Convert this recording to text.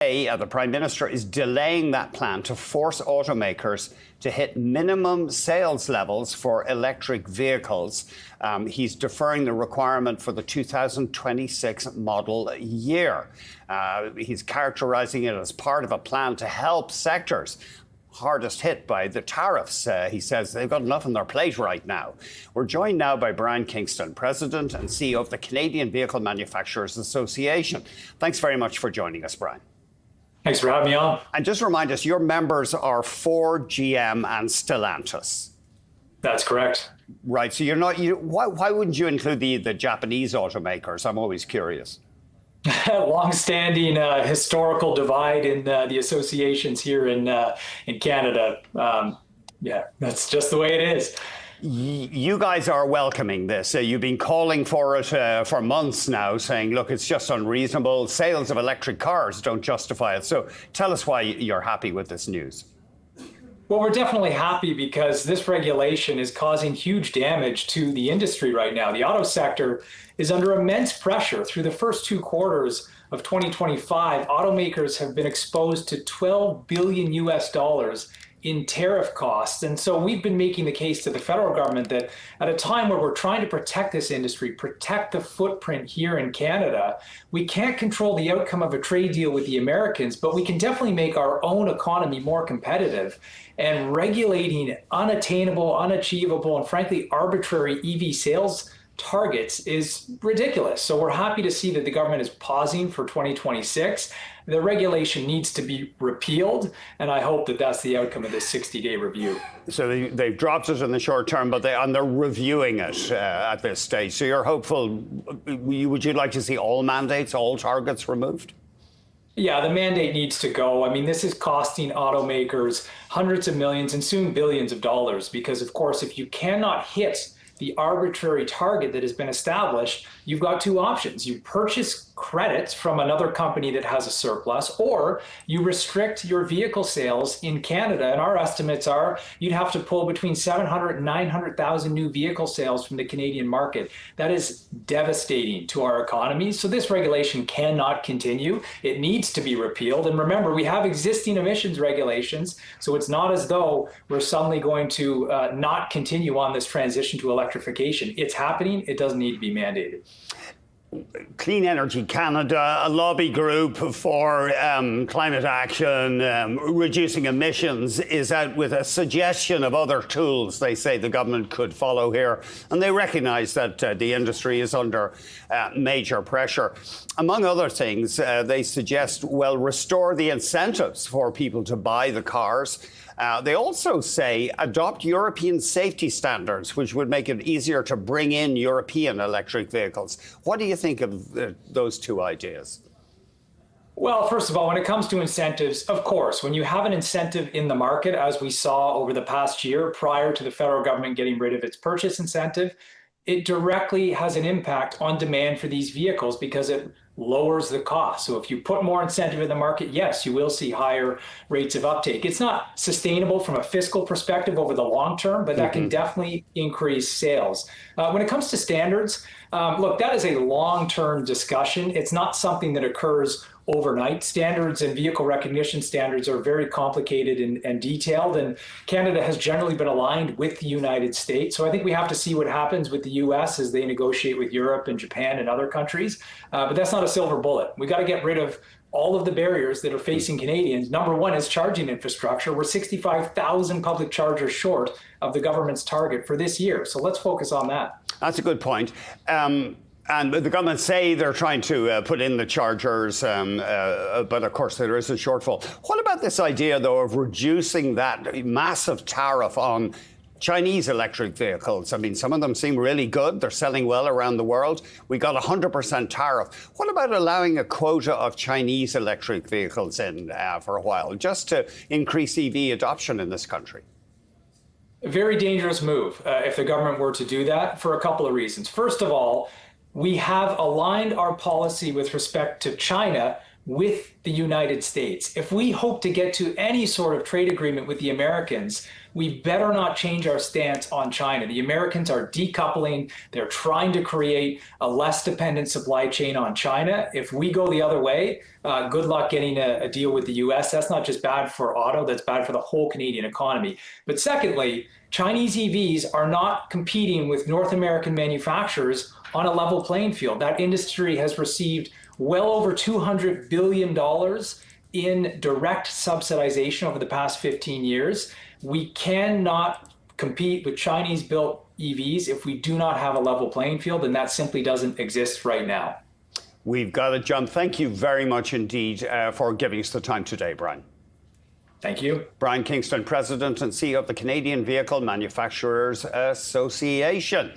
say the Prime Minister is delaying that plan to force automakers to hit minimum sales levels for electric vehicles. He's deferring the requirement for the 2026 model year. He's characterizing it as part of a plan to help sectors hardest hit by the tariffs. He says they've got enough on their plate right now. We're joined now by Brian Kingston, President and CEO of the Canadian Vehicle Manufacturers Association. Thanks very much for joining us, Brian. Thanks for having me on. And just remind us, your members are Ford, GM and Stellantis. That's correct. Right. So you're not. Why wouldn't you include the Japanese automakers? I'm always curious. Long-standing historical divide in the associations here in Canada. Yeah, that's just the way it is. You guys are welcoming this. You've been calling for it for months now, saying, look, it's just unreasonable. Sales of electric cars don't justify it. So tell us why you're happy with this news. Well, we're definitely happy because this regulation is causing huge damage to the industry right now. The auto sector is under immense pressure. Through the first 2 quarters of 2025, automakers have been exposed to $12 billion in tariff costs. And so we've been making the case to the federal government that at a time where we're trying to protect this industry, protect the footprint here in Canada, we can't control the outcome of a trade deal with the Americans, but we can definitely make our own economy more competitive. And regulating unattainable, unachievable, and frankly, arbitrary EV sales targets is ridiculous. So we're happy to see that the government is pausing for 2026. The regulation needs to be repealed, and I hope that that's the outcome of this 60-day review. So they've dropped it in the short term, but they're reviewing it at this stage. So you're hopeful. Would you like to see all mandates, all targets removed? Yeah, the mandate needs to go. I mean, this is costing automakers hundreds of millions and soon billions of dollars because, of course, if you cannot hit the arbitrary target that has been established, you've got 2 options. You purchase credits from another company that has a surplus, or you restrict your vehicle sales in Canada. And our estimates are you'd have to pull between 700 and 900,000 new vehicle sales from the Canadian market. That is devastating to our economy. So this regulation cannot continue. It needs to be repealed. And remember, we have existing emissions regulations. So it's not as though we're suddenly going to not continue on this transition to electrification. It's happening. It doesn't need to be mandated. Clean Energy Canada, a lobby group for climate action, reducing emissions, is out with a suggestion of other tools they say the government could follow here. And they recognise that the industry is under major pressure. Among other things, they suggest, well, restore the incentives for people to buy the cars. They also say adopt European safety standards, which would make it easier to bring in European electric vehicles. What do you think of those 2 ideas? Well, first of all, when it comes to incentives, of course, when you have an incentive in the market, as we saw over the past year prior to the federal government getting rid of its purchase incentive, it directly has an impact on demand for these vehicles because it lowers the cost. So if you put more incentive in the market, yes, you will see higher rates of uptake. It's not sustainable from a fiscal perspective over the long term, but that can definitely increase sales. When it comes to standards, look, that is a long-term discussion. It's not something that occurs overnight. Standards and vehicle recognition standards are very complicated and detailed, and Canada has generally been aligned with the United States. So I think we have to see what happens with the US as they negotiate with Europe and Japan and other countries. But that's not a silver bullet. We got to get rid of all of the barriers that are facing Canadians. Number one is charging infrastructure. We're 65,000 public chargers short of the government's target for this year. So let's focus on that. That's a good point. And the government say they're trying to put in the chargers, but of course there is a shortfall. What about this idea, though, of reducing that massive tariff on Chinese electric vehicles? I mean, some of them seem really good. They're selling well around the world. We got 100% tariff. What about allowing a quota of Chinese electric vehicles in for a while, just to increase EV adoption in this country? A very dangerous move if the government were to do that for a couple of reasons. First of all, we have aligned our policy with respect to China with the United States. If we hope to get to any sort of trade agreement with the Americans, we better not change our stance on China. The Americans are decoupling. They're trying to create a less dependent supply chain on China. If we go the other way, good luck getting a deal with the US. That's not just bad for auto, that's bad for the whole Canadian economy. But secondly, Chinese EVs are not competing with North American manufacturers on a level playing field. That industry has received well over $200 billion in direct subsidization over the past 15 years. We cannot compete with Chinese-built EVs if we do not have a level playing field, and that simply doesn't exist right now. We've got to jump. Thank you very much indeed for giving us the time today, Brian. Thank you. Brian Kingston, President and CEO of the Canadian Vehicle Manufacturers Association.